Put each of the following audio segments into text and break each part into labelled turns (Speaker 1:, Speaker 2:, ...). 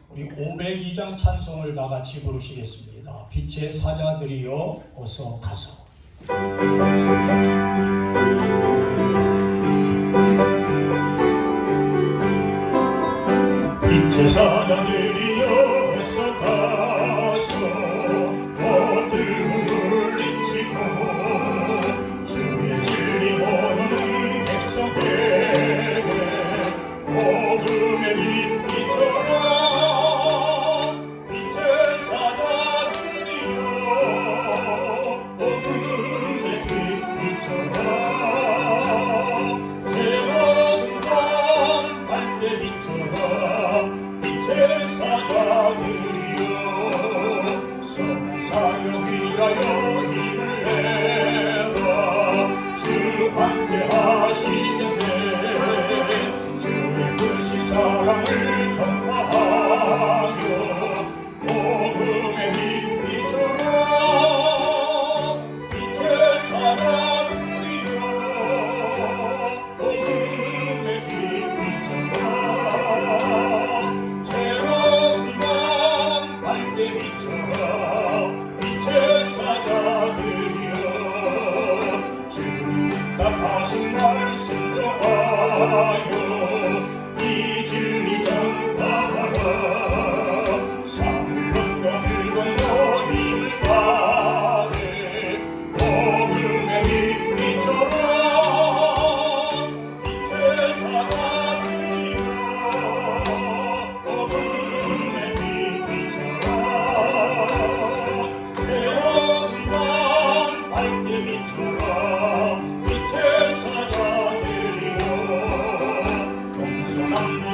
Speaker 1: 우리 502장 찬송을 다 같이 부르시겠습니다. 빛의 사자들이여 어서 가서. 빛의 사자들이여 어서 가서 어둠을 물리치고 주의 진리 모르는 백성에게 어둠의 빛 비춰라. 사랑을 전파하며 어둠의 빛 비춰라. 빛의 사자들이여 어둠의 빛 비춰라. 새로운 밤 밝게 비춰라. 빛의 사자들이여 주님 답하신 말 순종하여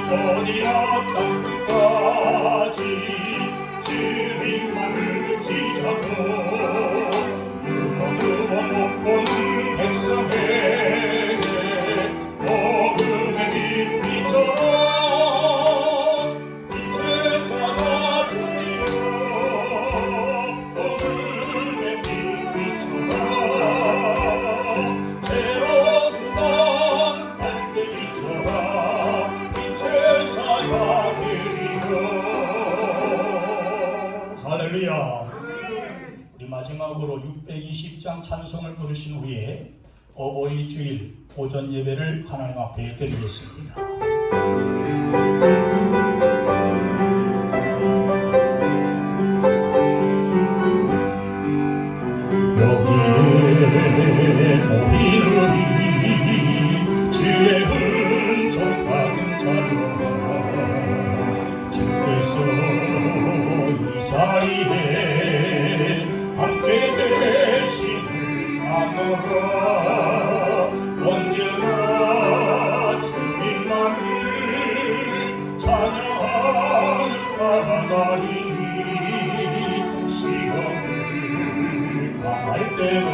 Speaker 1: 어디나 땅 끝까지 주님만을 지하고 유머두어 못 보는 백성에게 어둠의 빛 비춰라. 빛의 사자들이여 어둠의 빛 비춰라. 새로운 밤 밝게 비춰라. 할렐루야. 우리 마지막으로 620장 찬송을 부르신 후에 어버이 주일 오전 예배를 하나님 앞에 드리겠습니다. 여기에 모이노니 주의 은총 받은 자여 이 자리에 함께 되시는 아노라. 언제나 주님만을 찬양하며 살아가리니 시험을 당할 때도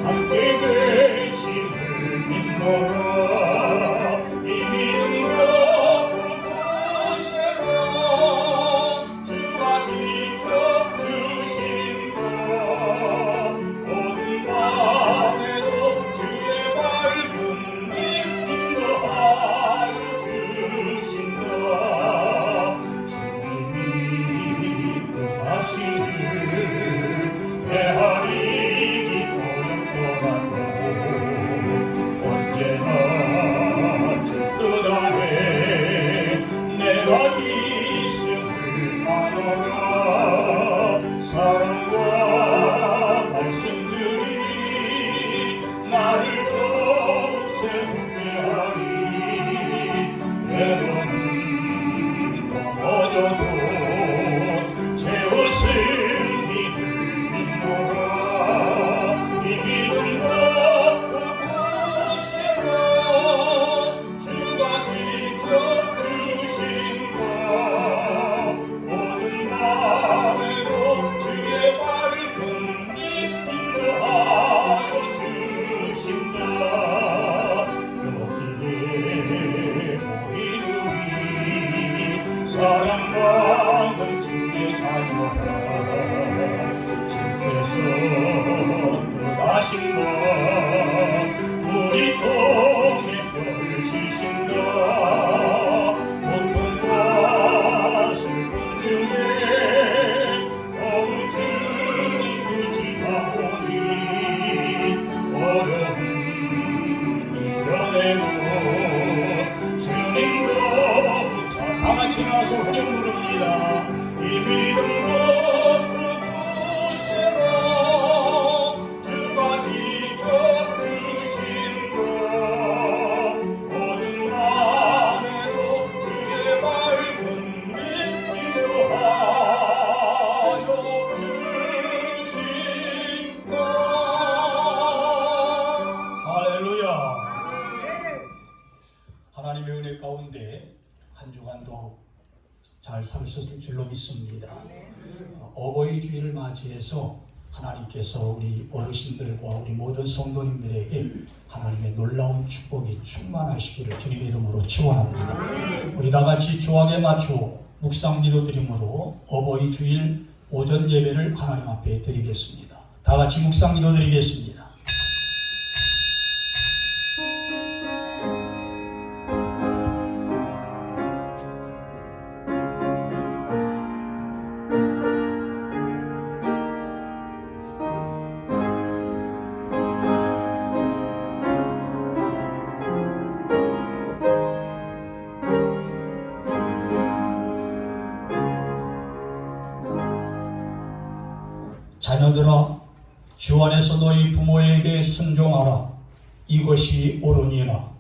Speaker 1: 함께 되심을 믿노라. 이 믿음으로 사랑과 말씀들이 나를 더욱 새롭게 하리. 때로는 넘어져도 채웠을 이를 믿노라. 이 믿음 더 굳세라. 주가 지켜주신다. 모든 밤에도 주의 밝은 빛 인도하여 주신다. 여기에 모인 우리 사랑받는 주의 자녀라. 주께서 뜻하신 것 우리 통해 펼치신다. 고통과 하나님의 은혜 가운데 한 주간도 잘 살으셨을 줄로 믿습니다. 어버이 주일을 맞이해서 하나님께서 우리 어르신들과 우리 모든 성도님들에게 하나님의 놀라운 축복이 충만하시기를 주님의 이름으로 축원합니다. 우리 다 같이 주악에 맞추어 묵상 기도 드림으로 어버이 주일 오전 예배를 하나님 앞에 드리겠습니다. 다 같이 묵상 기도 드리겠습니다. 자녀들아, 주 안에서 너희 부모에게 순종하라. 이것이 옳으니라.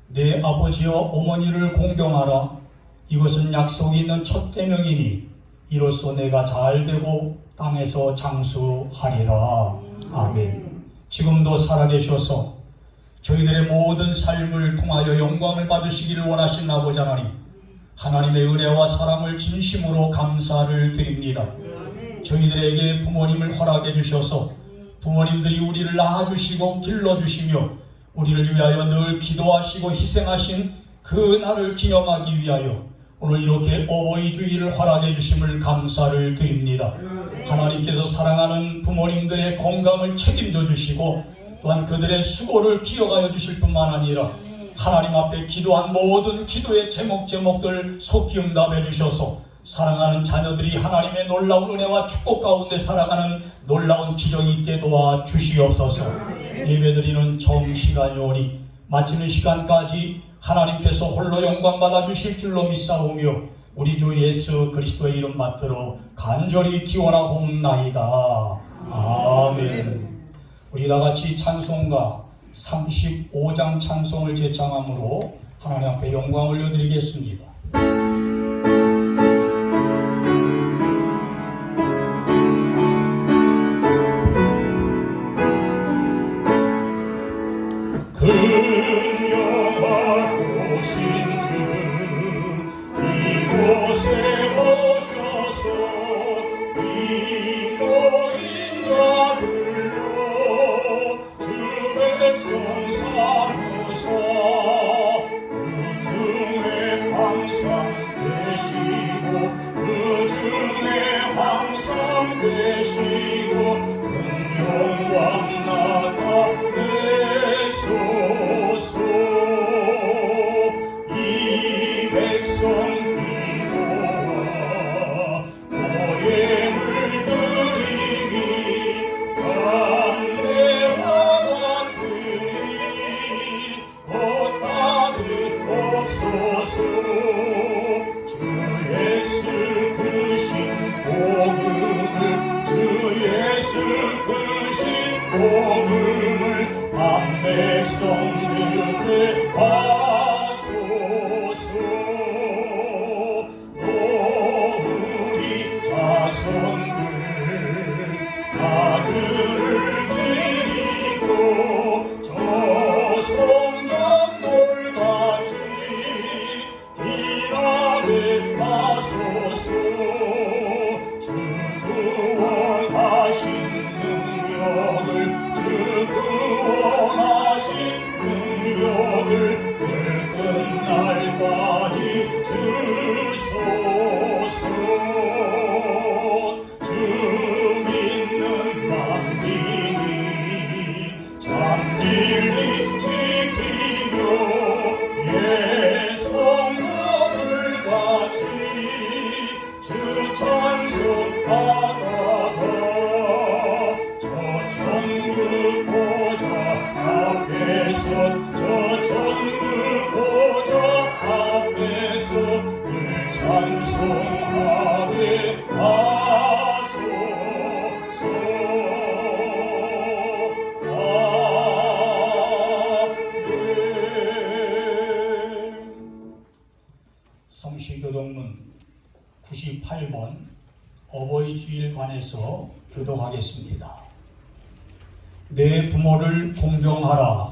Speaker 1: 내 아버지와 어머니를 공경하라. 이것은 약속이 있는 첫 계명이니 이로써 내가 잘되고 땅에서 장수하리라. 아멘. 지금도 살아계셔서 저희들의 모든 삶을 통하여 영광을 받으시기를 원하신 아버지 하나님, 하나님의 은혜와 사랑을 진심으로 감사를 드립니다. 저희들에게 부모님을 허락해 주셔서 부모님들이 우리를 낳아주시고 길러주시며 우리를 위하여 늘 기도하시고 희생하신 그 날을 기념하기 위하여 오늘 이렇게 어버이 주일을 허락해 주심을 감사를 드립니다. 하나님께서 사랑하는 부모님들의 건강을 책임져 주시고 또한 그들의 수고를 기억하여 주실 뿐만 아니라 하나님 앞에 기도한 모든 기도의 제목들 속히 응답해 주셔서 사랑하는 자녀들이 하나님의 놀라운 은혜와 축복 가운데 살아가는 놀라운 기적이 있게 도와 주시옵소서. 예배드리는 정시간이 오니 마치는 시간까지 하나님께서 홀로 영광 받아 주실 줄로 믿사오며 우리 주 예수 그리스도의 이름 받들어 간절히 기원하옵나이다. 아멘. 우리 다같이 찬송가 35장 찬송을 제창함으로 하나님 앞에 영광 올려드리겠습니다. 성시교동문 98번 어버이 주일 관해서 교독하겠습니다. 내 부모를 공경하라.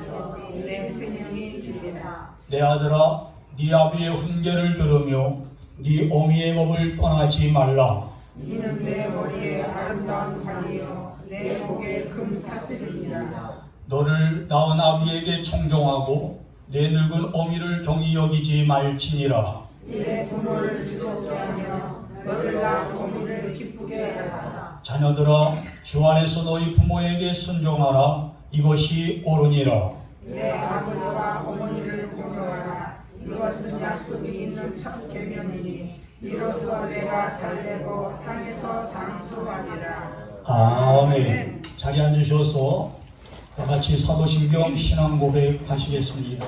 Speaker 2: 인하여서 내 생명이 길리라.
Speaker 1: 내 아들아, 네 아비의 훈계를 들으며 네 어미의 법을 떠나지 말라.
Speaker 2: 이는 내 머리에 아름다운 관이요 내 목에 금 사슬이니라.
Speaker 1: 너를 낳은 아비에게 청종하고 내 늙은 어미를 경히 여기지 말지니라.
Speaker 2: 내 부모를 즐겁게 하며 너를 낳은 어미를 기쁘게 하라.
Speaker 1: 자녀들아, 주 안에서 너희 부모에게 순종하라. 이것이 옳으니라.
Speaker 2: 내 아버지와 어머니를 공경하라. 이것은 약속이 있는 첫 계명이니 이로써 내가 잘되고 땅에서 장수하리라.
Speaker 1: 아멘. 자리에 앉으셔서 다같이 사도신경 신앙 고백 하시겠습니다.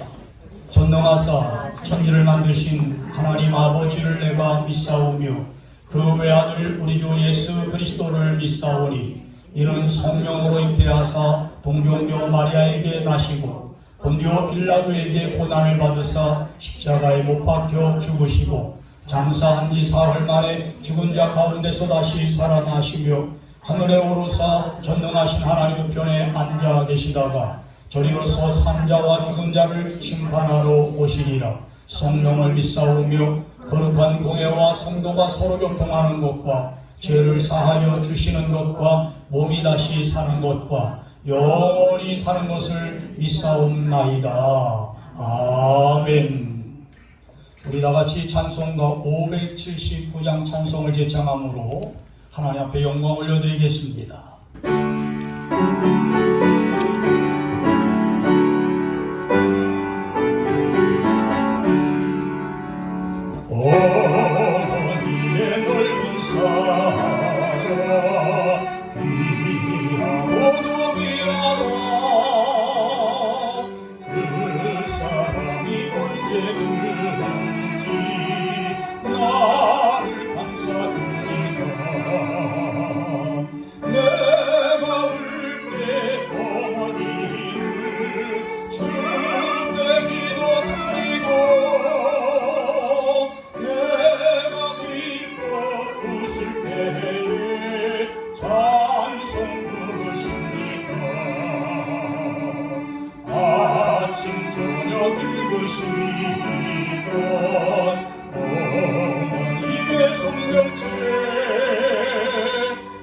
Speaker 1: 전능하사 천지를 만드신 하나님 아버지를 내가 믿사오며 그 외아들 우리 주 예수 그리스도를 믿사오니 이는 성령으로 잉태하사 동정녀 마리아에게 나시고 본디오 빌라도에게 고난을 받으사 십자가에 못 박혀 죽으시고 장사한 지 사흘 만에 죽은 자 가운데서 다시 살아나시며 하늘에 오르사 전능하신 하나님 우편에 앉아 계시다가 저리로서 산자와 죽은 자를 심판하러 오시리라. 성령을 믿사오며 거룩한 공회와 성도가 서로 교통하는 것과 죄를 사하여 주시는 것과 몸이 다시 사는 것과 영원히 사는 것을 믿사옵나이다. 아멘. 우리 다같이 찬송가 579장 찬송을 제창함으로 하나님 앞에 영광 올려드리겠습니다. 어머니의 넓은 사랑 귀하고도 귀하다. 그 사랑이 언제든지 나를 감싸줍니다. 내가 울 때 어머니를 주께 기도드리고 내가 기뻐 웃을 때에 찬송 부르십니다. 아침 저녁 읽으시던 어머니의 성경책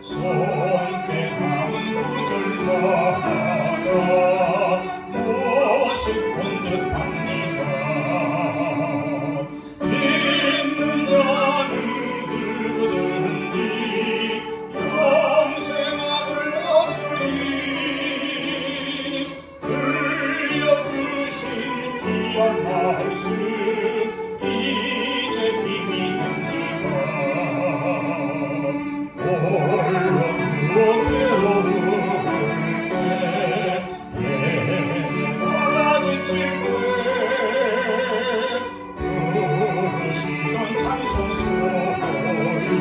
Speaker 1: 손때 남은 구절마다 모습 본 듯합니다. 있는 자는 늙든지 영생함을 얻으리. 들려주신 귀한 말씀 이제 힘이 됩니다. 홀로 괴로울 때 예배가 지칠 때 부르시던 찬송 소리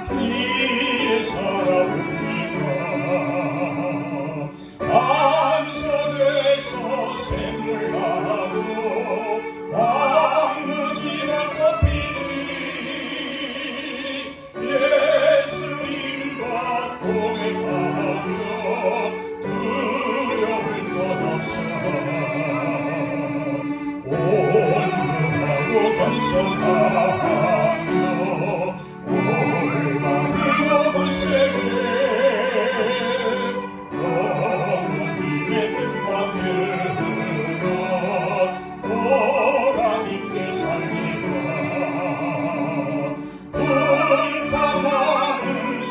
Speaker 1: 귀에 살아옵니다. 안선에서 샘물하고 왕무지가 꽃피니 예수님과 동행하며 두려울 것 없어. 온유하고 겸손하며 올바른 요구세게 어머니의 뜻받들어 보람있게 살리라. 불평하는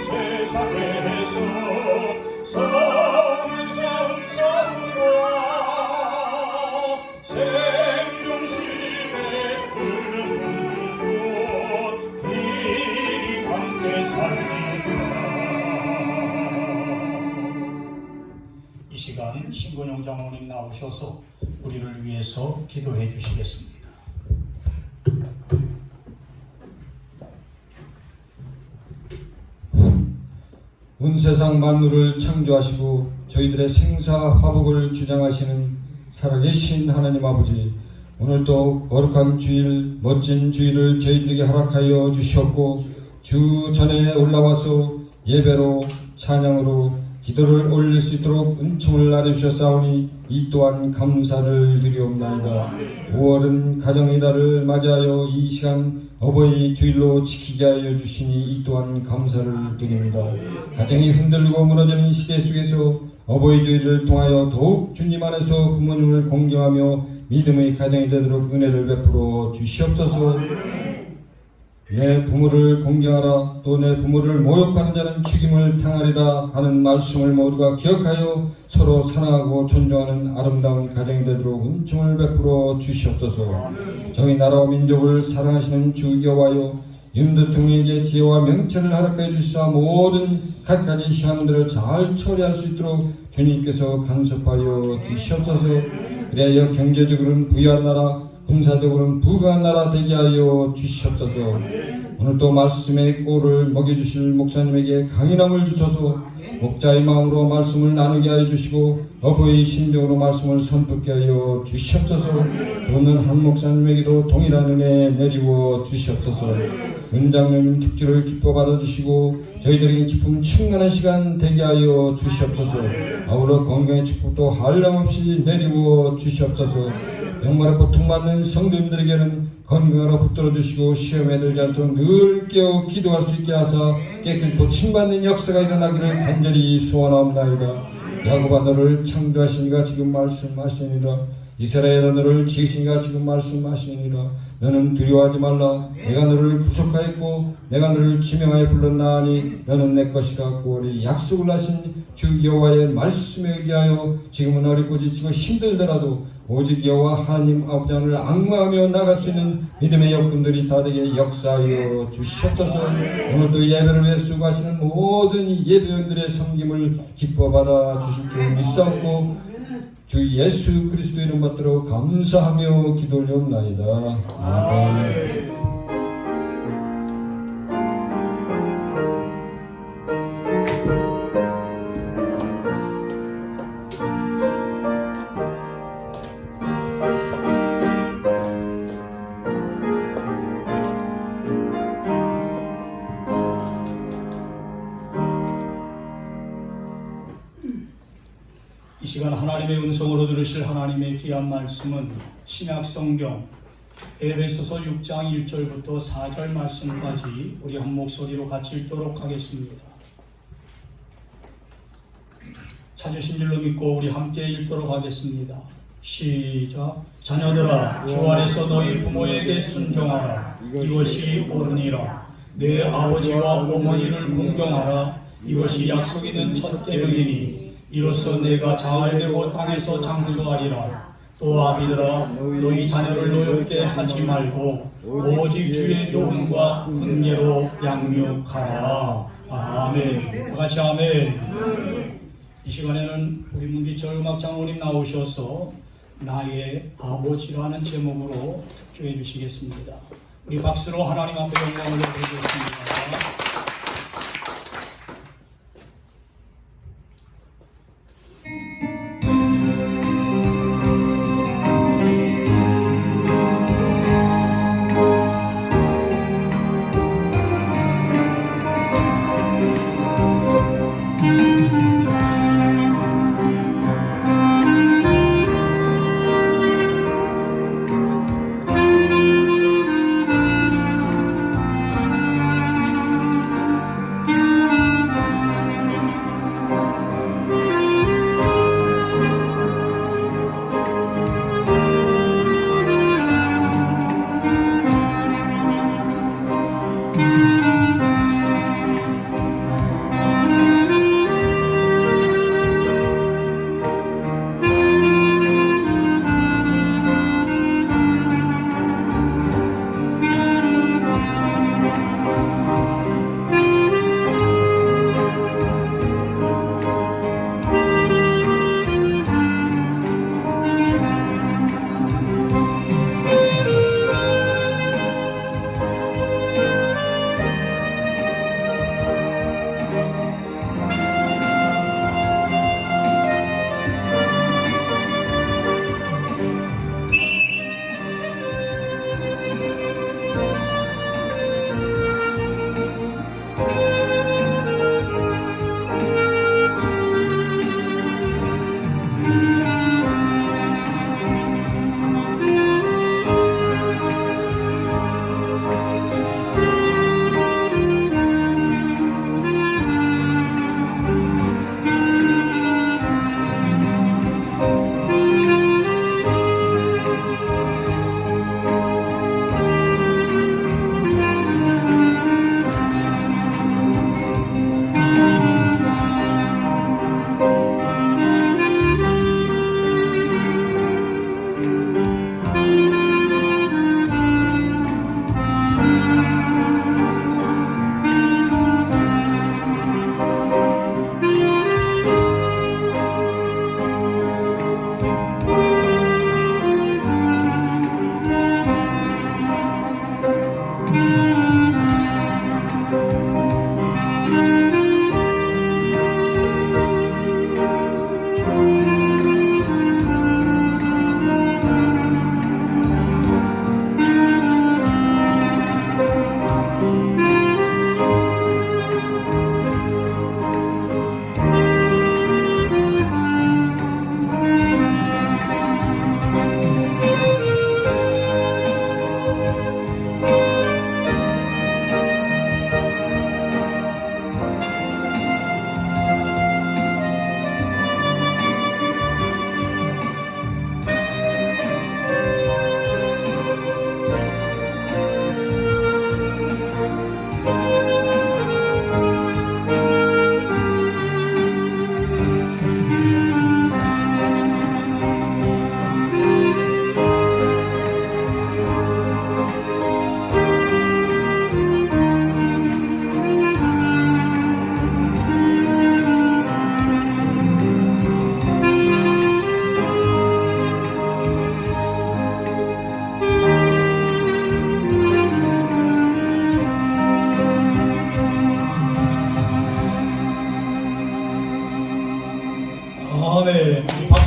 Speaker 1: 세상에서 선한 싸움 싸우라. 생명심에 흐르는 곳 길이 함께 살리라. 이 시간 신근용 장로님 나오셔서 우리를 위해서 기도해 주시겠습니다.
Speaker 3: 온 세상 만물을 창조하시고 저희들의 생사 화복을 주장하시는 살아계신 하나님 아버지, 오늘도 거룩한 주일, 멋진 주일을 저희들에게 허락하여 주셨고 주 전에 올라와서 예배로 찬양으로 기도를 올릴 수 있도록 은총을 나눠주셨사오니 이 또한 감사를 드리옵나이다. 5월은 가정의 달을 맞이하여 이 시간 어버이 주일로 지키게 하여 주시니 이 또한 감사를 드립니다. 가정이 흔들리고 무너지는 시대 속에서 어버이 주일을 통하여 더욱 주님 안에서 부모님을 공경하며 믿음의 가정이 되도록 은혜를 베풀어 주시옵소서. 내 부모를 공경하라. 또 내 부모를 모욕하는 자는 죽임을 당하리라 하는 말씀을 모두가 기억하여 서로 사랑하고 존중하는 아름다운 가정이 되도록 은총을 베풀어 주시옵소서. 저희 나라와 민족을 사랑하시는 주 여호와여, 윤 대통령에게 지혜와 명철을 허락하여 주시사 모든 갖가지 현안들을 잘 처리할 수 있도록 주님께서 간섭하여 주시옵소서. 그래야 경제적으로는 부유한 나라, 군사적으로는 부강한 나라 되게 하여 주시옵소서. 오늘도 말씀의 꼴을 먹여주실 목사님에게 강인함을 주셔서 목자의 마음으로 말씀을 나누게 하여 주시고 어버이 심정으로 말씀을 선포케 하여 주시옵소서. 오늘 한 목사님에게도 동일한 은혜 내리워 주시옵소서. 은장님 특주를 기뻐 받아주시고 저희들에게 기쁨 충만한 시간 되게 하여 주시옵소서. 아울러 건강의 축복도 한량없이 내리워 주시옵소서. 병마로 고통받는 성도님들에게는 건강으로 붙들어 주시고 시험에 들지 않도록 늘 깨어 기도할 수 있게 하사 깨끗이 고침받는 역사가 일어나기를 간절히 소원하옵나이다. 야곱아 너를 창조하시니가 지금 말씀하시니라. 이스라엘아 너를 지으시니가 지금 말씀하시니라. 너는 두려워하지 말라. 내가 너를 구속하였고 내가 너를 지명하여 불렀나니 너는 내 것이라. 우리 약속을 하신 주 여호와의 말씀에 의지하여 지금은 어렵고 지치고 힘들더라도 오직 여호와 하나님 아버지 하늘을 앙망하며 나갈 수 있는 믿음의 여군들이 다 되게 역사하여 주시옵소서. 오늘도 예배를 위해 수고하시는 모든 예배원들의 섬김을 기뻐 받아 주실 줄 믿사옵고 주 예수 그리스도 이름 받들어 감사하며 기도 올려옵나이다. 아멘.
Speaker 1: 이 시간 하나님의 음성으로 들으실 하나님의 귀한 말씀은 신약성경 에베소서 6장 1절부터 4절 말씀까지 우리 한 목소리로 같이 읽도록 하겠습니다. 찾으신 줄로 믿고 우리 함께 읽도록 하겠습니다. 시작. 자녀들아 주 안에서 너희 부모에게 순종하라. 이것이 옳으니라. 내 아버지와 어머니를 공경하라. 이것이 약속 있는 첫 계명이니 이로써 내가 잘되고 땅에서 장수하리라. 또 아비들아 너희 자녀를 노엽게 하지 말고 오직 주의 교훈과 훈계로 양육하라. 아멘. 다같이 아멘. 이 시간에는 우리 문디철 음악 장로님 나오셔서 나의 아버지라는 제목으로 특조해 주시겠습니다. 우리 박수로 하나님 앞에 영광을 올려드리겠습니다.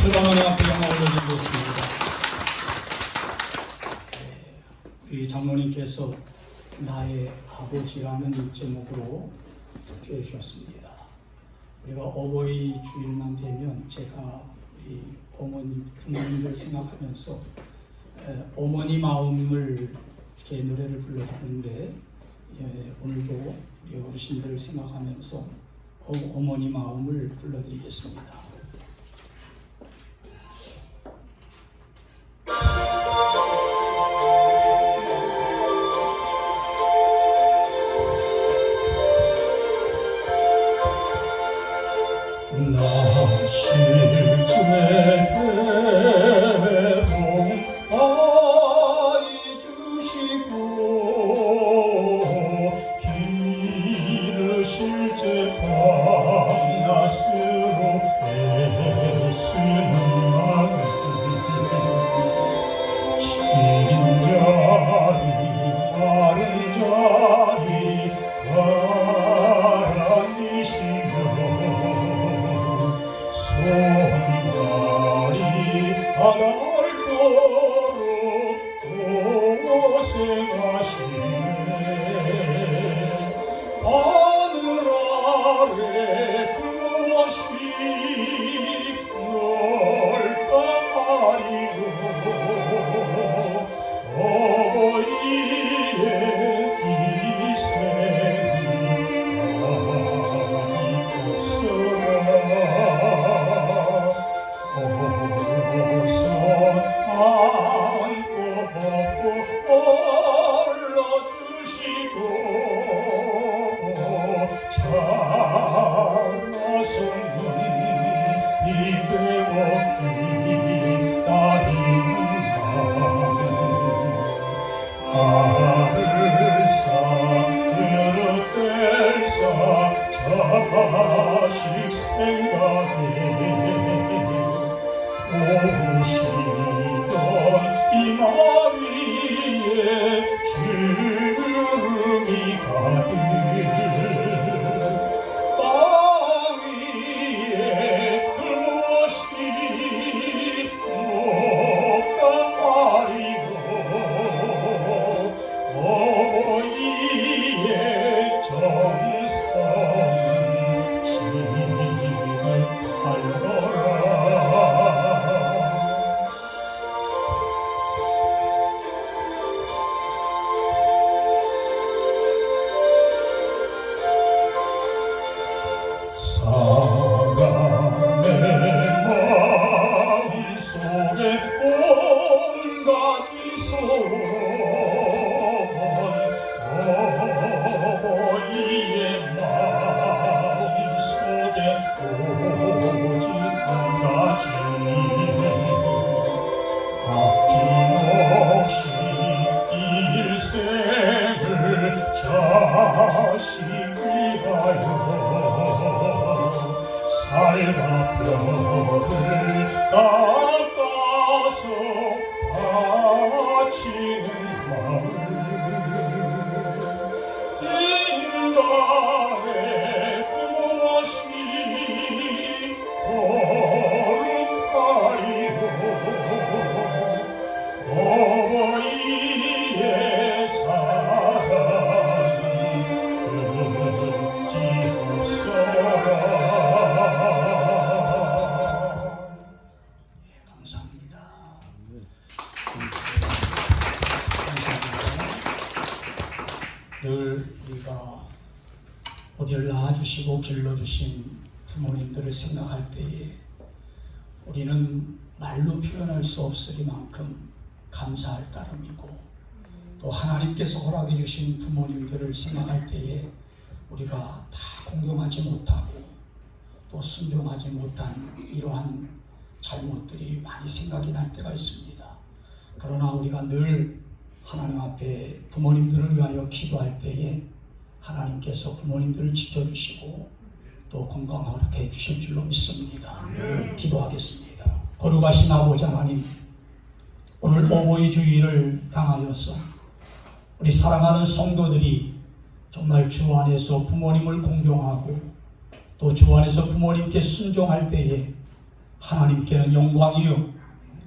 Speaker 1: 박수가 하나님 앞에 영광 올려드리고 있습니다. 우리 장로님께서 나의 아버지라는 제목으로 투표해 주셨습니다. 우리가 어버이 주일만 되면 제가 우리 어머니, 부모님을 생각하면서 어머니 마음을 이렇게 노래를 불러드리는데 오늘도 우리 어르신들을 생각하면서 어머니 마음을 불러드리겠습니다. 나 실제 대롱 아이 주시고 길을 실제 밤낮으로 애쓰는 마음 친자리 바른 자리 바라니시며 손발이 하늘도록 고생하시네 하늘 아래 그것이 넓다리로 어버이의 희생이 어서 안고 벗고 올려주시고 자라서는 이대로 기다리는 마음 알을 사 그릇 뗄 사 자식 생각에 오시던 이마 위에 주름이 가득 땅 위에 그것이 높다 아리고 어버이의 정성은 진을 달려라 사람의 마음속에 온가지 소원 어버이의 마음속에 오직 한 가지 아낌없이 일생을 자식 위하여 살과 뼈를 깎아서 바치는 마음 인간의 그것이 거룩하리로 어버이의 사랑은 끝이 없어라. 감사합니다. 늘 우리가 우리를 낳아주시고 길러주신 부모님들을 생각할 때에 우리는 말로 표현할 수 없으리만큼 감사할 따름이고 또 하나님께서 허락해 주신 부모님들을 생각할 때에 우리가 다 공경하지 못하고 또 순종하지 못한 이러한 잘못들이 많이 생각이 날 때가 있습니다. 그러나 우리가 늘 하나님 앞에 부모님들을 위하여 기도할 때에 하나님께서 부모님들을 지켜주시고 또 건강하게 해주실 줄로 믿습니다. 기도하겠습니다. 거룩하신 아버지 하나님, 오늘 어버이 주일을 당하여서 우리 사랑하는 성도들이 정말 주 안에서 부모님을 공경하고 또 주 안에서 부모님께 순종할 때에 하나님께는 영광이요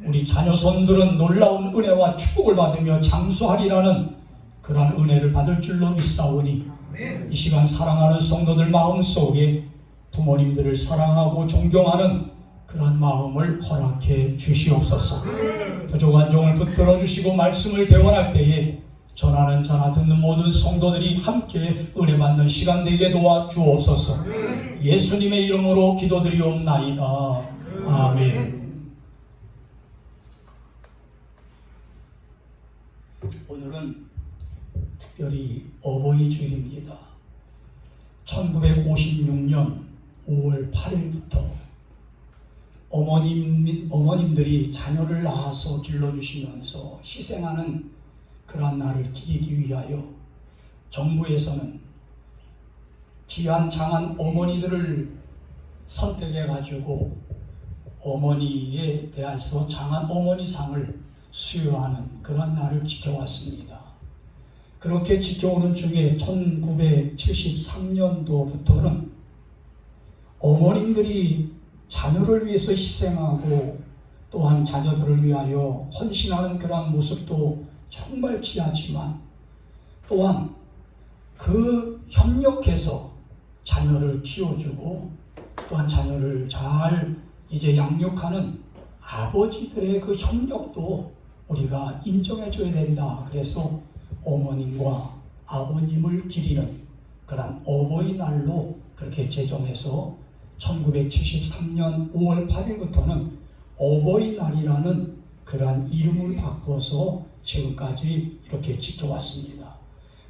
Speaker 1: 우리 자녀손들은 놀라운 은혜와 축복을 받으며 장수하리라는 그러한 은혜를 받을 줄로 믿사오니 이 시간 사랑하는 성도들 마음속에 부모님들을 사랑하고 존경하는 그러한 마음을 허락해 주시옵소서. 부족한 종을 붙들어 주시고 말씀을 대원할 때에 전하는 자나 듣는 모든 성도들이 함께 은혜 받는 시간 되게 도와 주옵소서. 예수님의 이름으로 기도드리옵나이다. 아멘. 오늘은 특별히 어버이 주일입니다. 1956년 5월 8일부터 어머님들이 자녀를 낳아서 길러주시면서 희생하는 그러한 날을 기리기 위하여 정부에서는 귀한 장한 어머니들을 선택해 가지고 어머니에 대해서 장한 어머니상을 수여하는 그런 날을 지켜왔습니다. 그렇게 지켜오는 중에 1973년도부터는 어머님들이 자녀를 위해서 희생하고 또한 자녀들을 위하여 헌신하는 그러한 모습도 정말 귀하지만 또한 그 협력해서 자녀를 키워주고 또한 자녀를 잘 이제 양육하는 아버지들의 그 협력도 우리가 인정해줘야 된다. 그래서 어머님과 아버님을 기리는 그런 어버이날로 그렇게 제정해서 1973년 5월 8일부터는 어버이날이라는 그러한 이름을 바꿔서 지금까지 이렇게 지켜왔습니다.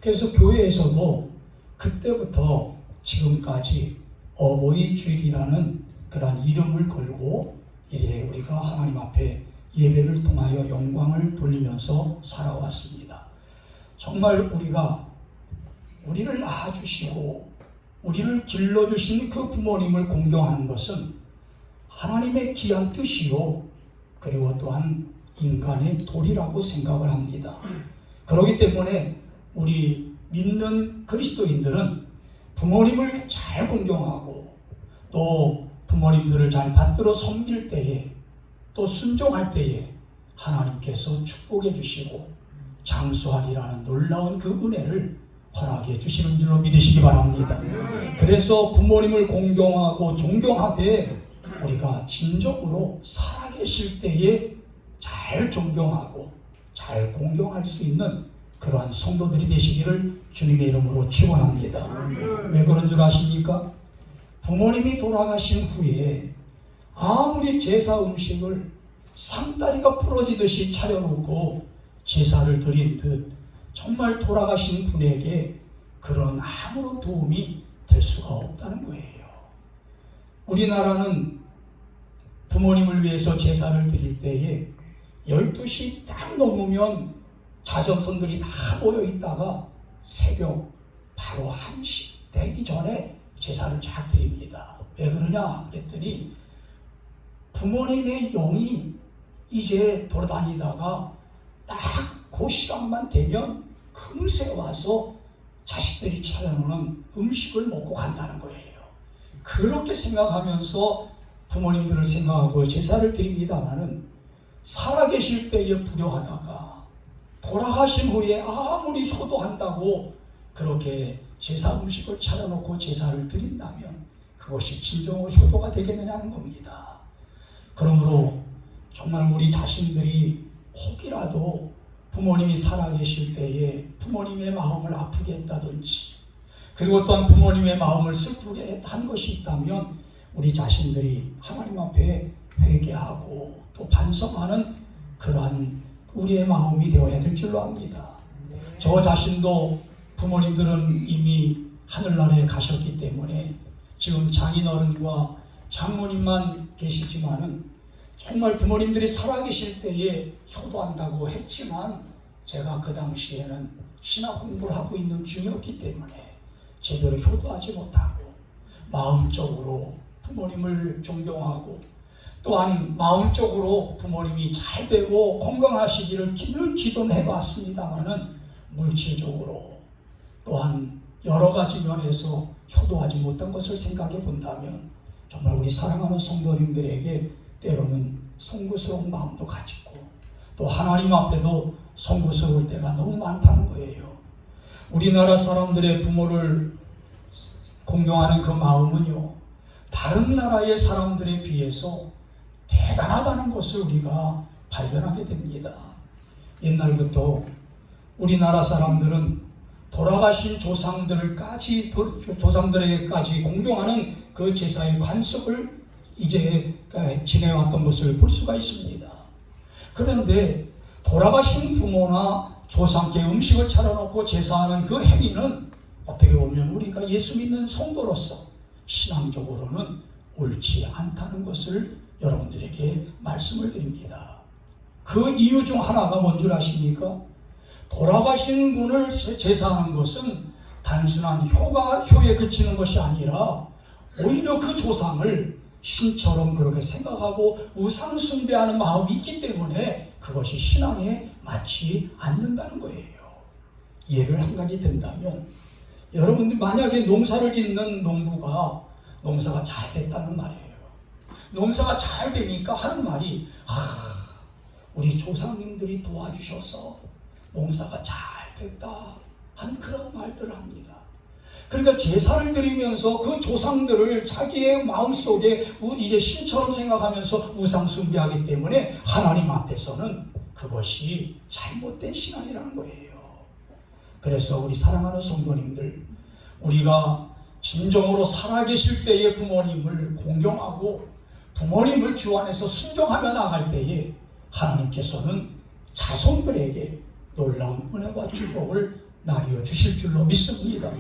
Speaker 1: 그래서 교회에서도 그때부터 지금까지 어버이 주일이라는 그러한 이름을 걸고 이래 우리가 하나님 앞에 예배를 통하여 영광을 돌리면서 살아왔습니다. 정말 우리를 낳아주시고 우리를 길러주신 그 부모님을 공경하는 것은 하나님의 귀한 뜻이요 그리고 또한 인간의 도리라고 생각을 합니다. 그렇기 때문에 우리 믿는 그리스도인들은 부모님을 잘 공경하고 또 부모님들을 잘 받들어 섬길 때에 또 순종할 때에 하나님께서 축복해 주시고 장수하리라는 놀라운 그 은혜를 허락해 주시는 줄로 믿으시기 바랍니다. 그래서 부모님을 공경하고 존경하되 우리가 진정으로 살아계실 때에 잘 존경하고 잘 공경할 수 있는 그러한 성도들이 되시기를 주님의 이름으로 축원합니다. 왜 그런 줄 아십니까? 부모님이 돌아가신 후에 아무리 제사 음식을 상다리가 부러지듯이 차려놓고 제사를 드린 듯 정말 돌아가신 분에게 그런 아무런 도움이 될 수가 없다는 거예요. 우리나라는 부모님을 위해서 제사를 드릴 때에 12시 딱 넘으면 자정선들이 다 모여 있다가 새벽 바로 1시 되기 전에 제사를 쫙 드립니다. 왜 그러냐 그랬더니 부모님의 영이 이제 돌아다니다가 딱 그 시간만 되면 금세 와서 자식들이 차려놓은 음식을 먹고 간다는 거예요. 그렇게 생각하면서 부모님들을 생각하고 제사를 드립니다마는 살아계실 때에 불효하다가 돌아가신 후에 아무리 효도한다고 그렇게 제사 음식을 차려놓고 제사를 드린다면 그것이 진정으로 효도가 되겠느냐는 겁니다. 그러므로 정말 우리 자신들이 혹이라도 부모님이 살아계실 때에 부모님의 마음을 아프게 했다든지 그리고 또한 부모님의 마음을 슬프게 한 것이 있다면 우리 자신들이 하나님 앞에 회개하고 또 반성하는 그러한 우리의 마음이 되어야 될 줄로 압니다. 저 자신도 부모님들은 이미 하늘나라에 가셨기 때문에 지금 장인어른과 장모님만 계시지만은 정말 부모님들이 살아계실 때에 효도한다고 했지만 제가 그 당시에는 신학 공부를 하고 있는 중이었기 때문에 제대로 효도하지 못하고 마음적으로 부모님을 존경하고 또한 마음적으로 부모님이 잘 되고 건강하시기를 늘 기도해 왔습니다마는 물질적으로 또한 여러 가지 면에서 효도하지 못한 것을 생각해 본다면 정말 우리 사랑하는 성도님들에게 때로는 송구스러운 마음도 가지고 또 하나님 앞에도 송구스러울 때가 너무 많다는 거예요. 우리나라 사람들의 부모를 공경하는 그 마음은요, 다른 나라의 사람들에 비해서 대단하다는 것을 우리가 발견하게 됩니다. 옛날부터 우리나라 사람들은 돌아가신 조상들에게까지 공경하는 그 제사의 관습을 이제 지내왔던 것을 볼 수가 있습니다. 그런데 돌아가신 부모나 조상께 음식을 차려놓고 제사하는 그 행위는 어떻게 보면 우리가 예수 믿는 성도로서 신앙적으로는 옳지 않다는 것을 여러분들에게 말씀을 드립니다. 그 이유 중 하나가 뭔 줄 아십니까? 돌아가신 분을 제사하는 것은 단순한 효에 그치는 것이 아니라 오히려 그 조상을 신처럼 그렇게 생각하고 우상 숭배하는 마음이 있기 때문에 그것이 신앙에 맞지 않는다는 거예요. 예를 한 가지 든다면, 여러분들 만약에 농사를 짓는 농부가 농사가 잘 됐다는 말이에요. 농사가 잘 되니까 하는 말이, 우리 조상님들이 도와주셔서 농사가 잘 됐다 하는 그런 말들을 합니다. 그러니까 제사를 드리면서 그 조상들을 자기의 마음속에 이제 신처럼 생각하면서 우상 숭배하기 때문에 하나님 앞에서는 그것이 잘못된 신앙이라는 거예요. 그래서 우리 사랑하는 성도님들, 우리가 진정으로 살아계실 때의 부모님을 공경하고 부모님을 주 안에서 순종하며 나갈 때에 하나님께서는 자손들에게 놀라운 은혜와 축복을 나뉘어 주실 줄로 믿습니다.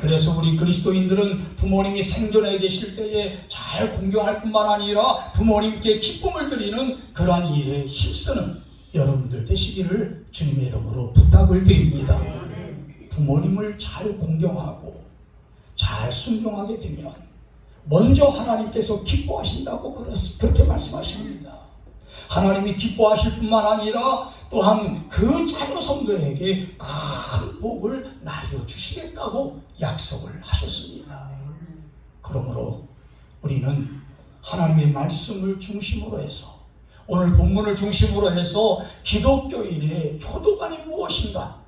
Speaker 1: 그래서 우리 그리스도인들은 부모님이 생존해 계실 때에 잘 공경할 뿐만 아니라 부모님께 기쁨을 드리는 그러한 일에 힘쓰는 여러분들 되시기를 주님의 이름으로 부탁을 드립니다. 부모님을 잘 공경하고 잘 순종하게 되면 먼저 하나님께서 기뻐하신다고 그렇게 말씀하십니다. 하나님이 기뻐하실 뿐만 아니라 또한 그 자녀성들에게 큰 복을 나뉘어 주시겠다고 약속을 하셨습니다. 그러므로 우리는 하나님의 말씀을 중심으로 해서, 오늘 본문을 중심으로 해서 기독교인의 효도관이 무엇인가,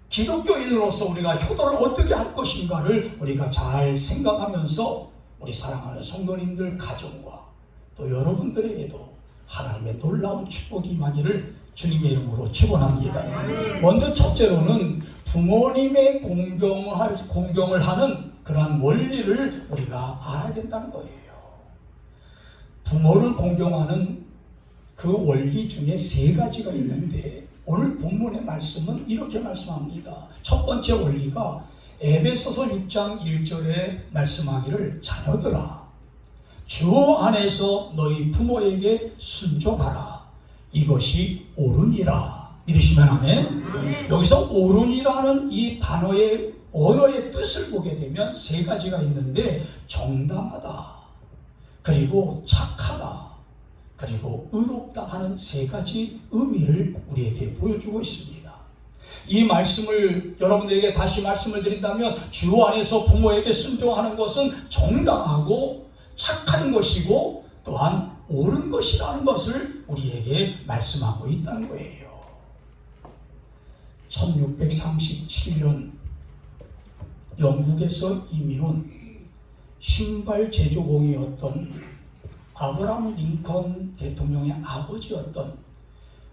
Speaker 1: 기독교인으로서 우리가 효도를 어떻게 할 것인가를 우리가 잘 생각하면서 우리 사랑하는 성도님들 가정과 또 여러분들에게도 하나님의 놀라운 축복이 임하기를 주님의 이름으로 축원합니다. 먼저 첫째로는 부모님의 공경을 하는 그러한 원리를 우리가 알아야 된다는 거예요. 부모를 공경하는 그 원리 중에 3가지가 있는데 오늘 본문의 말씀은 이렇게 말씀합니다. 첫 번째 원리가 에베소서 6장 1절에 말씀하기를, 자녀들아 주 안에서 너희 부모에게 순종하라, 이것이 옳으니라. 믿으시면 아멘. 여기서 옳으니라는 이 단어의 언어의 뜻을 보게 되면 3가지가 있는데, 정당하다, 그리고 착하다, 그리고 의롭다 하는 3가지 의미를 우리에게 보여주고 있습니다. 이 말씀을 여러분들에게 다시 말씀을 드린다면, 주 안에서 부모에게 순종하는 것은 정당하고 착한 것이고 또한 옳은 것이라는 것을 우리에게 말씀하고 있다는 거예요. 1637년 영국에서 이민온 신발 제조공이었던 아브라함 링컨 대통령의 아버지였던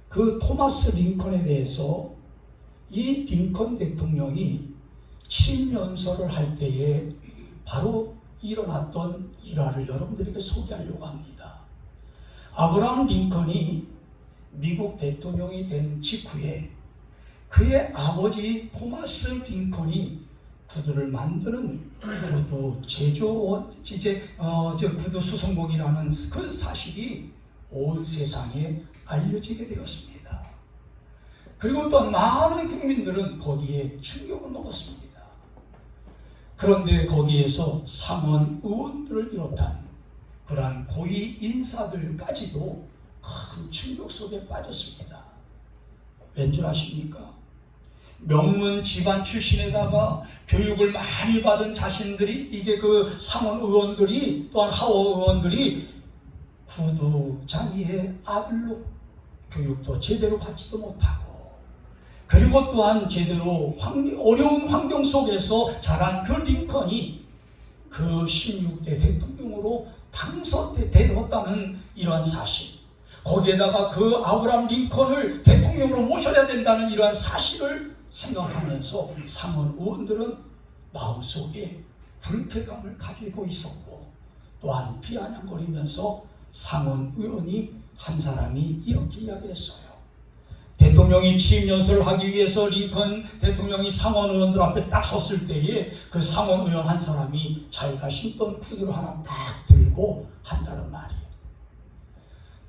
Speaker 1: 그 토마스 링컨에 대해서 이 링컨 대통령이 친면설을 할 때에 바로 일어났던 일화를 여러분들에게 소개하려고 합니다. 아브라함 링컨이 미국 대통령이 된 직후에 그의 아버지 토마스 링컨이 구두를 만드는 구두 제조원, 구두 수성공이라는 그 사실이 온 세상에 알려지게 되었습니다. 그리고 또 많은 국민들은 거기에 충격을 먹었습니다. 그런데 거기에서 상원 의원들을 비롯한 그러한 고위 인사들까지도 큰 충격 속에 빠졌습니다. 왠 줄 아십니까? 명문 집안 출신에다가 교육을 많이 받은 자신들이, 이제 그 상원 의원들이, 또한 하원 의원들이 구두장이의 아들로 교육도 제대로 받지도 못하고, 그리고 또한 제대로 어려운 환경 속에서 자란 그 링컨이 그 16대 대통령으로 당선되었다는 이러한 사실, 거기에다가 그 아브라함 링컨을 대통령으로 모셔야 된다는 이러한 사실을 생각하면서 상원 의원들은 마음속에 불쾌감을 가지고 있었고, 또한 비아냥거리면서 상원 의원이 한 사람이 이렇게 이야기를 했어요. 대통령이 취임 연설을 하기 위해서 링컨 대통령이 상원 의원들 앞에 딱 섰을 때에 그 상원 의원 한 사람이 자기가 신던 구두를 하나 딱 들고 한다는 말이에요.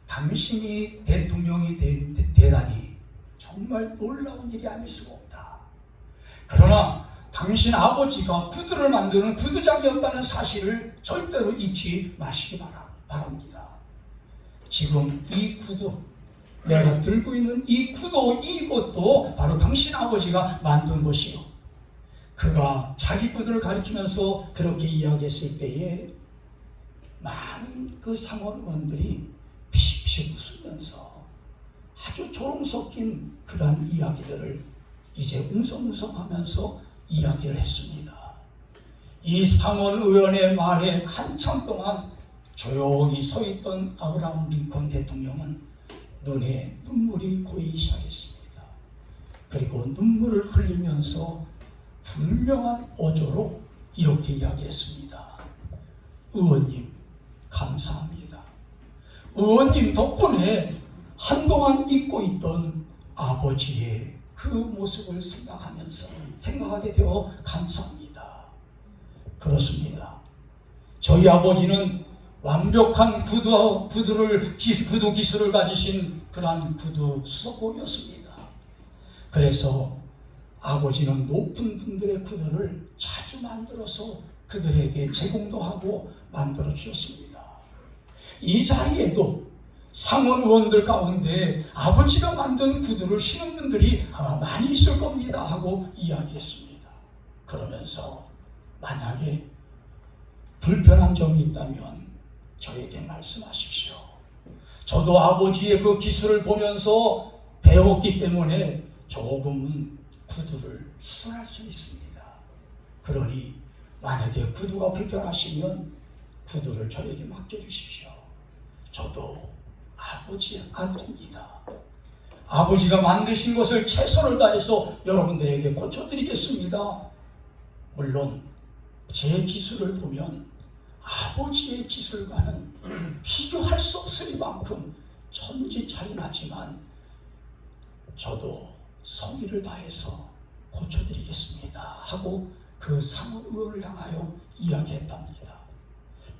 Speaker 1: 당신이 대통령이 되다니 정말 놀라운 일이 아닐 수가 없다. 그러나 당신 아버지가 구두를 만드는 구두장이었다는 사실을 절대로 잊지 마시기 바랍니다. 지금 이 구두, 내가 들고 있는 이 구두, 이것도 바로 당신 아버지가 만든 것이요. 그가 자기 구두를 가리키면서 그렇게 이야기했을 때에 많은 그 상원 의원들이 피식 웃으면서 아주 조롱 섞인 그런 이야기들을 이제 웅성웅성하면서 이야기를 했습니다. 이 상원 의원의 말에 한참 동안 조용히 서 있던 아브라함 링컨 대통령은 눈에 눈물이 고이기 시작했습니다. 그리고 눈물을 흘리면서 분명한 어조로 이렇게 이야기했습니다. 의원님, 감사합니다. 의원님 덕분에 한동안 잊고 있던 아버지의 그 모습을 생각하게 되어 감사합니다. 그렇습니다. 저희 아버지는 완벽한 구두 기술을 가지신 그러한 구두 수석공이었습니다. 그래서 아버지는 높은 분들의 구두를 자주 만들어서 그들에게 제공도 하고 만들어 주셨습니다. 이 자리에도 상원 의원들 가운데 아버지가 만든 구두를 신은 분들이 아마 많이 있을 겁니다 하고 이야기했습니다. 그러면서 만약에 불편한 점이 있다면 저에게 말씀하십시오. 저도 아버지의 그 기술을 보면서 배웠기 때문에 조금은 구두를 수선할 수 있습니다. 그러니 만약에 구두가 불편하시면 구두를 저에게 맡겨주십시오. 저도 아버지의 아들입니다. 아버지가 만드신 것을 최선을 다해서 여러분들에게 고쳐드리겠습니다. 물론 제 기술을 보면 아버지의 기술과는 비교할 수 없으리만큼 천지 차이 나지만 저도 성의를 다해서 고쳐드리겠습니다 하고 그 상원 의원을 향하여 이야기했답니다.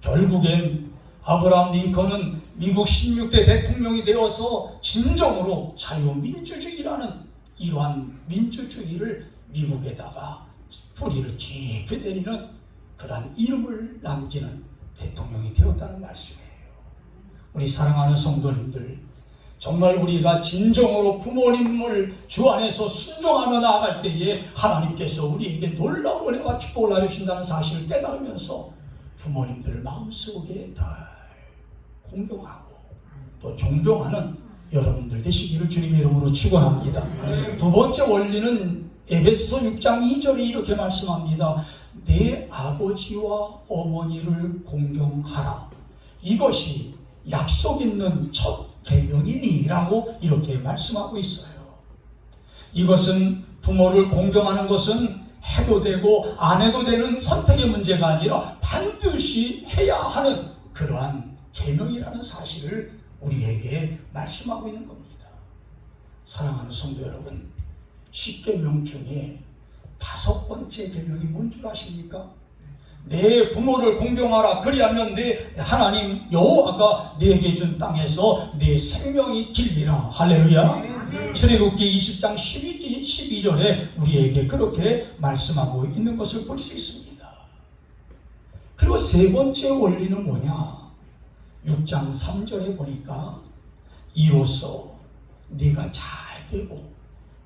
Speaker 1: 결국엔 아브라함 링컨은 미국 16대 대통령이 되어서 진정으로 자유민주주의라는 이러한 민주주의를 미국에다가 뿌리를 깊이 내리는 그러한 이름을 남기는 대통령이 되었다는 말씀이에요. 우리 사랑하는 성도님들, 정말 우리가 진정으로 부모님을 주 안에서 순종하며 나아갈 때에 하나님께서 우리에게 놀라운 은혜와 축복을 나누신다는 사실을 깨달으면서 부모님들 마음속에 덜 공경하고 또 존경하는 여러분들 되시기를 주님의 이름으로 축원합니다. 두 번째 원리는 에베소서 6장 2절에 이렇게 말씀합니다. 내 아버지와 어머니를 공경하라. 이것이 약속 있는 첫 계명이니 라고 이렇게 말씀하고 있어요. 이것은 부모를 공경하는 것은 해도 되고 안 해도 되는 선택의 문제가 아니라 반드시 해야 하는 그러한 계명이라는 사실을 우리에게 말씀하고 있는 겁니다. 사랑하는 성도 여러분, 10계명 중에 5번째 계명이 뭔 줄 아십니까? 내 부모를 공경하라. 그리하면 내 하나님 여호와가 내게 준 땅에서 내 생명이 길리라. 할렐루야. 출애굽기 20장 12절에 우리에게 그렇게 말씀하고 있는 것을 볼 수 있습니다. 그리고 세 번째 원리는 뭐냐? 6장 3절에 보니까 이로써 네가 잘 되고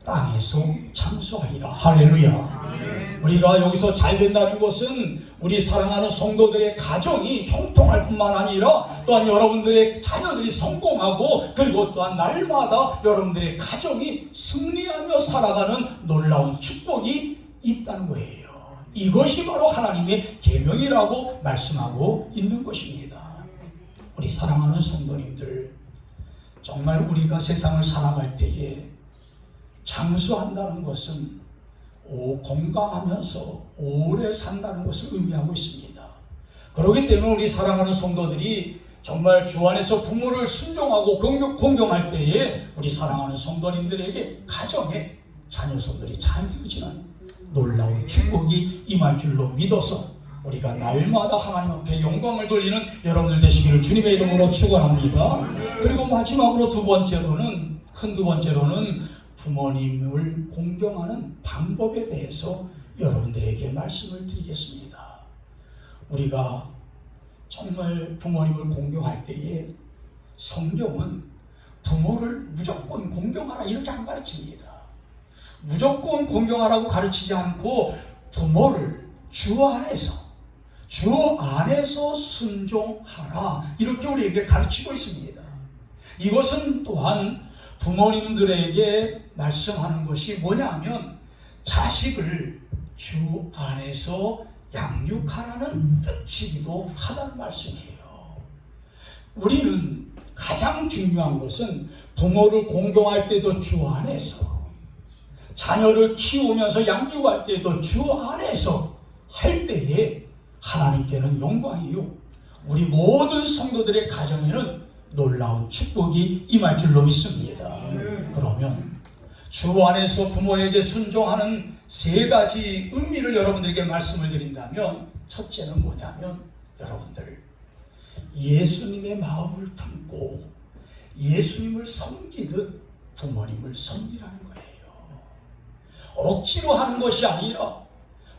Speaker 1: 땅에서 장수하리라. 할렐루야. 우리가 여기서 잘 된다는 것은 우리 사랑하는 성도들의 가정이 형통할 뿐만 아니라 또한 여러분들의 자녀들이 성공하고 그리고 또한 날마다 여러분들의 가정이 승리하며 살아가는 놀라운 축복이 있다는 거예요. 이것이 바로 하나님의 계명이라고 말씀하고 있는 것입니다. 우리 사랑하는 성도님들, 정말 우리가 세상을 살아갈 때에 장수한다는 것은 건강하면서 오래 산다는 것을 의미하고 있습니다. 그렇기 때문에 우리 사랑하는 성도들이 정말 주 안에서 부모를 순종하고 공경할 때에 우리 사랑하는 성도님들에게 가정에 자녀손들이 잘 되어지는 놀라운 축복이 임할 줄로 믿어서 우리가 날마다 하나님 앞에 영광을 돌리는 여러분들 되시기를 주님의 이름으로 축원합니다. 그리고 마지막으로 큰 두 번째로는 부모님을 공경하는 방법에 대해서 여러분들에게 말씀을 드리겠습니다. 우리가 정말 부모님을 공경할 때에 성경은 부모를 무조건 공경하라 이렇게 안 가르칩니다. 무조건 공경하라고 가르치지 않고 부모를 주 안에서 순종하라 이렇게 우리에게 가르치고 있습니다. 이것은 또한 부모님들에게 말씀하는 것이 뭐냐면 자식을 주 안에서 양육하라는 뜻이기도 하다는 말씀이에요. 우리는 가장 중요한 것은 부모를 공경할 때도 주 안에서, 자녀를 키우면서 양육할 때도 주 안에서 할 때에 하나님께는 영광이요, 우리 모든 성도들의 가정에는 놀라운 축복이 임할 줄로 믿습니다. 그러면 주 안에서 부모에게 순종하는 세 가지 의미를 여러분들에게 말씀을 드린다면, 첫째는 뭐냐면 여러분들 예수님의 마음을 품고 예수님을 섬기듯 부모님을 섬기라는 거예요. 억지로 하는 것이 아니라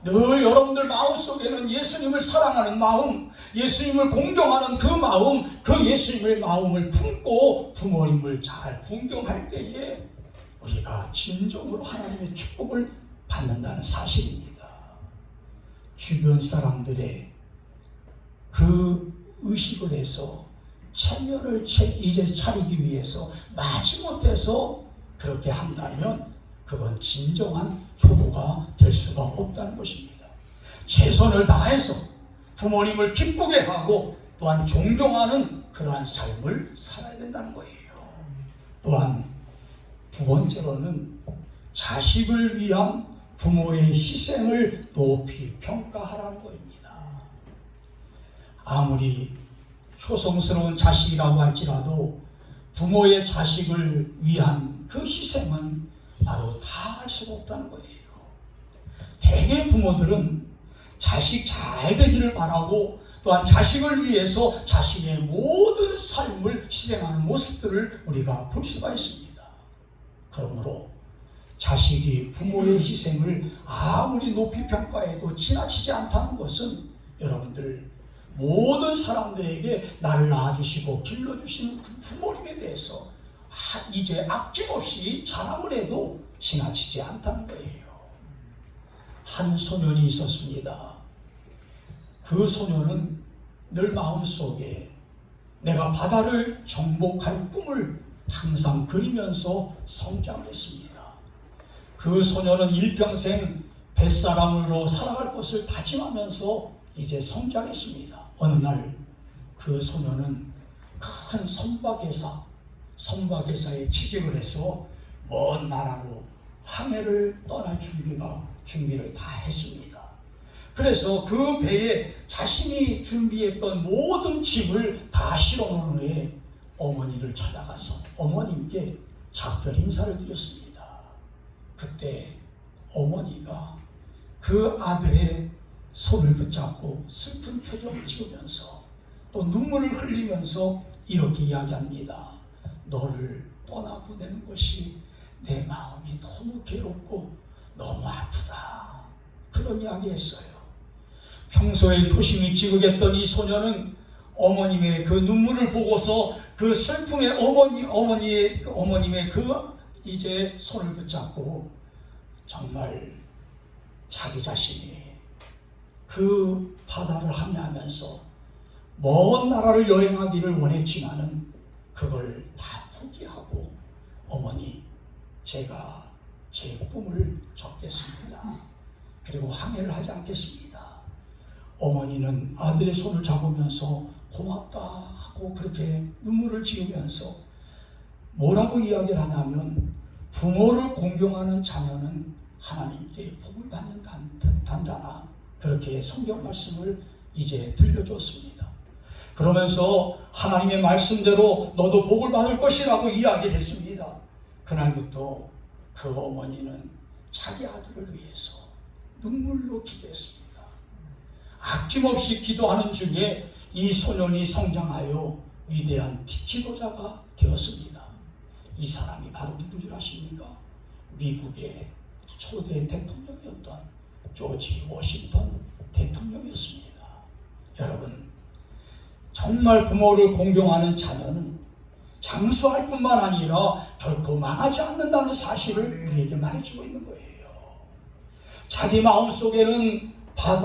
Speaker 1: 늘 여러분들 마음속에는 예수님을 사랑하는 마음, 예수님을 공경하는 그 마음, 그 예수님의 마음을 품고 부모님을 잘 공경할 때에 우리가 진정으로 하나님의 축복을 받는다는 사실입니다. 주변 사람들의 그 의식을 해서 체면을 이제 차리기 위해서 마지못해서 그렇게 한다면 그건 진정한 효도가 될 수가 없다는 것입니다. 최선을 다해서 부모님을 기쁘게 하고 또한 존경하는 그러한 삶을 살아야 된다는 거예요. 또한 두 번째로는 자식을 위한 부모의 희생을 높이 평가하라는 것입니다. 아무리 효성스러운 자식이라고 할지라도 부모의 자식을 위한 그 희생은 바로 다 할 수가 없다는 거예요. 대개 부모들은 자식 잘 되기를 바라고 또한 자식을 위해서 자신의 모든 삶을 희생하는 모습들을 우리가 볼 수가 있습니다. 그러므로 자식이 부모의 희생을 아무리 높이 평가해도 지나치지 않다는 것은 여러분들 모든 사람들에게 나를 낳아주시고 길러주신 그 부모님에 대해서 이제 아낌없이 자랑을 해도 지나치지 않다는 거예요. 한 소년이 있었습니다. 그 소년은 늘 마음속에 내가 바다를 정복할 꿈을 항상 그리면서 성장을 했습니다. 그 소년은 일평생 뱃사람으로 살아갈 것을 다짐하면서 이제 성장했습니다. 어느 날 그 소년은 큰 선박회사에 취직을 해서 먼 나라로 항해를 떠날 준비를 다 했습니다. 그래서 그 배에 자신이 준비했던 모든 짐을 다 실어놓은 후에 어머니를 찾아가서 어머님께 작별 인사를 드렸습니다. 그때 어머니가 그 아들의 손을 붙잡고 슬픈 표정을 지으면서 또 눈물을 흘리면서 이렇게 이야기합니다. 너를 떠나보내는 것이 내 마음이 너무 괴롭고 너무 아프다. 그런 이야기를 했어요. 평소에 효심이 찌그했던 이 소녀는 어머님의 그 눈물을 보고서 그 슬픔의 어머님의 그 이제 손을 붙잡고 정말 자기 자신이 그 바다를 항해하면서 먼 나라를 여행하기를 원했지만은 그걸 다 포기하고 어머니 제가 제 꿈을 접겠습니다. 그리고 항해를 하지 않겠습니다. 어머니는 아들의 손을 잡으면서 고맙다 하고 그렇게 눈물을 지으면서 뭐라고 이야기를 하냐면 부모를 공경하는 자녀는 하나님께 복을 받는단다. 그렇게 성경 말씀을 이제 들려줬습니다. 그러면서 하나님의 말씀대로 너도 복을 받을 것이라고 이야기를 했습니다. 그날부터 그 어머니는 자기 아들을 위해서 눈물로 기도했습니다. 아낌없이 기도하는 중에 이 소년이 성장하여 위대한 지도자가 되었습니다. 이 사람이 바로 누군 줄 아십니까? 미국의 초대 대통령이었던 조지 워싱턴 대통령이었습니다. 여러분, 정말 부모를 공경하는 자녀는 장수할 뿐만 아니라 결코 망하지 않는다는 사실을 우리에게 말해주고 있는 거예요. 자기 마음속에는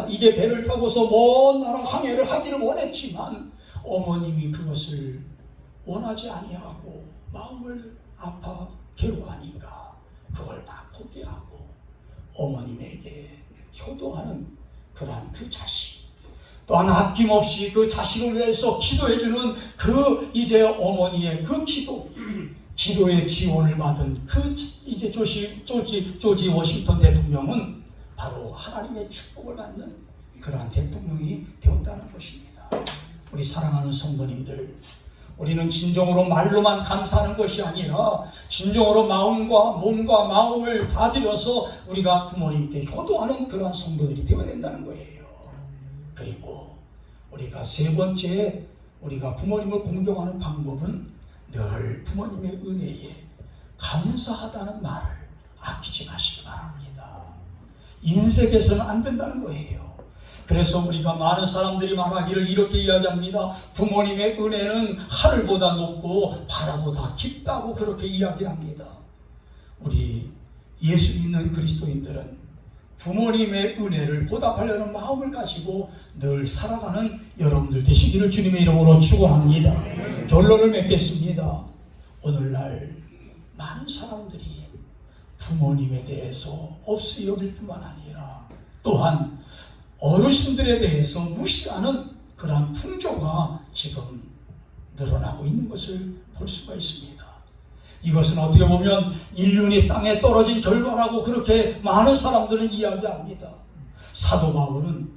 Speaker 1: 이제 배를 타고서 먼 나라 항해를 하기를 원했지만 어머님이 그것을 원하지 아니하고 마음을 아파 괴로워하니까 그걸 다 포기하고 어머님에게 효도하는 그러한 그 자식, 또한 아낌없이 그 자식을 위해서 기도해주는 그 이제 어머니의 그 기도의 지원을 받은 그 이제 조지 워싱턴 대통령은 바로 하나님의 축복을 받는 그러한 대통령이 되었다는 것입니다. 우리 사랑하는 성도님들, 우리는 진정으로 말로만 감사하는 것이 아니라 진정으로 마음과 몸과 마음을 다 들여서 우리가 부모님께 효도하는 그러한 성도들이 되어야 된다는 거예요. 그리고 우리가 세 번째, 우리가 부모님을 공경하는 방법은 늘 부모님의 은혜에 감사하다는 말을 아끼지 마시기 바랍니다. 인색해서는 안 된다는 거예요. 그래서 우리가 많은 사람들이 말하기를 이렇게 이야기합니다. 부모님의 은혜는 하늘보다 높고 바다보다 깊다고 그렇게 이야기를 합니다. 우리 예수 믿는 그리스도인들은 부모님의 은혜를 보답하려는 마음을 가지고 늘 살아가는 여러분들 되시기를 주님의 이름으로 축원합니다. 결론을 맺겠습니다. 오늘날 많은 사람들이 부모님에 대해서 없이 여길 뿐만 아니라 또한 어르신들에 대해서 무시하는 그러한 풍조가 지금 늘어나고 있는 것을 볼 수가 있습니다. 이것은 어떻게 보면 인륜이 땅에 떨어진 결과라고 그렇게 많은 사람들은 이야기합니다. 사도 바울은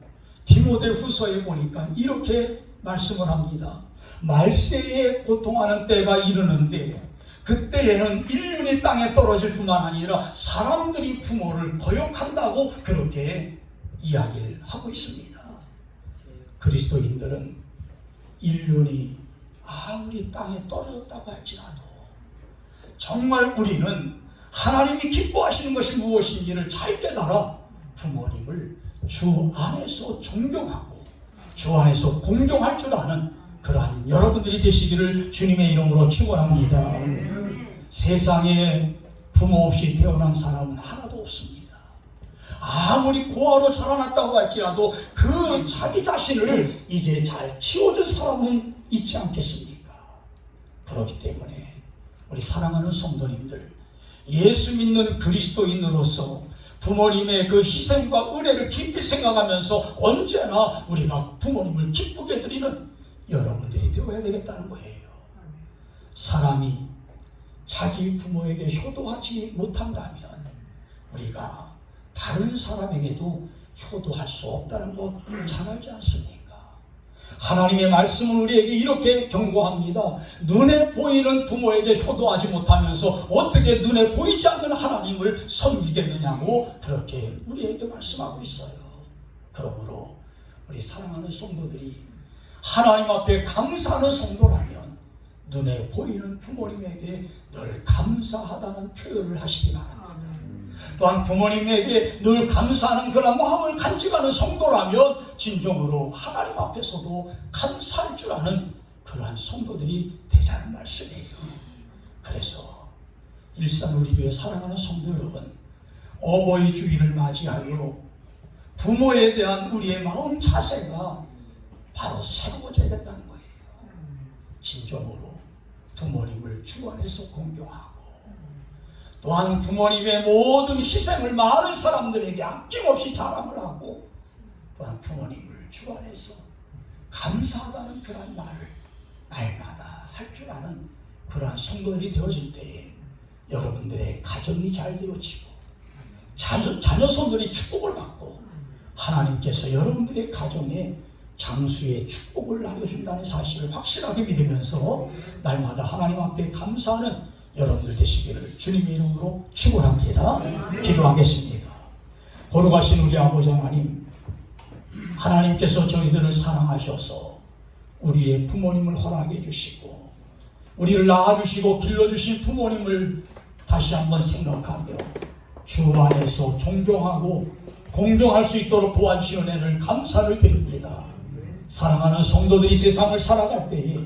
Speaker 1: 디모데 후서에 보니까 이렇게 말씀을 합니다. 말세에 고통하는 때가 이르는데 그때에는 인륜이 땅에 떨어질 뿐만 아니라 사람들이 부모를 거역한다고 그렇게 이야기를 하고 있습니다. 그리스도인들은 인륜이 아무리 땅에 떨어졌다고 할지라도 정말 우리는 하나님이 기뻐하시는 것이 무엇인지를 잘 깨달아 부모님을 주 안에서 존경하고 주 안에서 공경할 줄 아는 그러한 여러분들이 되시기를 주님의 이름으로 축원합니다. 세상에 부모 없이 태어난 사람은 하나도 없습니다. 아무리 고아로 자라났다고 할지라도 그 자기 자신을 이제 잘 키워준 사람은 있지 않겠습니까? 그렇기 때문에 우리 사랑하는 성도님들, 예수 믿는 그리스도인으로서 부모님의 그 희생과 은혜를 깊이 생각하면서 언제나 우리가 부모님을 기쁘게 드리는 여러분들이 되어야 되겠다는 거예요. 사람이 자기 부모에게 효도하지 못한다면 우리가 다른 사람에게도 효도할 수 없다는 것 잘 알지 않습니까? 하나님의 말씀은 우리에게 이렇게 경고합니다. 눈에 보이는 부모에게 효도하지 못하면서 어떻게 눈에 보이지 않는 하나님을 섬기겠느냐고 그렇게 우리에게 말씀하고 있어요. 그러므로 우리 사랑하는 성도들이 하나님 앞에 감사하는 성도라면 눈에 보이는 부모님에게 늘 감사하다는 표현을 하시기 바랍니다. 또한 부모님에게 늘 감사하는 그런 마음을 간직하는 성도라면 진정으로 하나님 앞에서도 감사할 줄 아는 그러한 성도들이 되자는 말씀이에요. 그래서 일산 우리교회 사랑하는 성도 여러분, 어버이 주일을 맞이하여 부모에 대한 우리의 마음 자세가 바로 새로워져야 된다는 거예요. 진정으로 부모님을 주 안에서 공경하고, 또한 부모님의 모든 희생을 많은 사람들에게 아낌없이 자랑을 하고, 또한 부모님을 주 안에서 감사하다는 그런 말을 날마다 할 줄 아는 그러한 성도들이 되어질 때에 여러분들의 가정이 잘 되어지고 자녀손들이 축복을 받고 하나님께서 여러분들의 가정에 장수의 축복을 나눠준다는 사실을 확실하게 믿으면서 날마다 하나님 앞에 감사하는 여러분들 되시기를 주님의 이름으로 축원합니다. 기도하겠습니다. 거룩하신 우리 아버지 하나님, 하나님께서 저희들을 사랑하셔서 우리의 부모님을 허락해 주시고 우리를 낳아주시고 길러주신 부모님을 다시 한번 생각하며 주 안에서 존경하고 공경할 수 있도록 도와주시는 은혜를 감사를 드립니다. 사랑하는 성도들이 세상을 살아갈 때에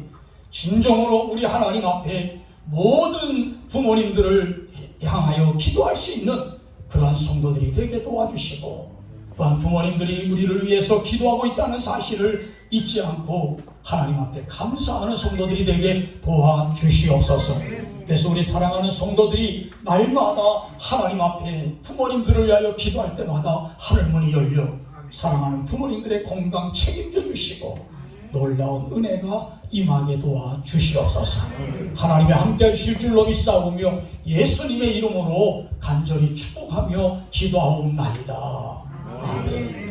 Speaker 1: 진정으로 우리 하나님 앞에 모든 부모님들을 향하여 기도할 수 있는 그러한 성도들이 되게 도와주시고, 또한 부모님들이 우리를 위해서 기도하고 있다는 사실을 잊지 않고 하나님 앞에 감사하는 성도들이 되게 도와주시옵소서. 그래서 우리 사랑하는 성도들이 날마다 하나님 앞에 부모님들을 위하여 기도할 때마다 하늘문이 열려 사랑하는 부모님들의 건강 책임져 주시고 놀라운 은혜가 임하게 도와주시옵소서. 하나님이 함께 하실 줄로 믿사오며 예수님의 이름으로 간절히 축복하며 기도하옵나이다. 아멘.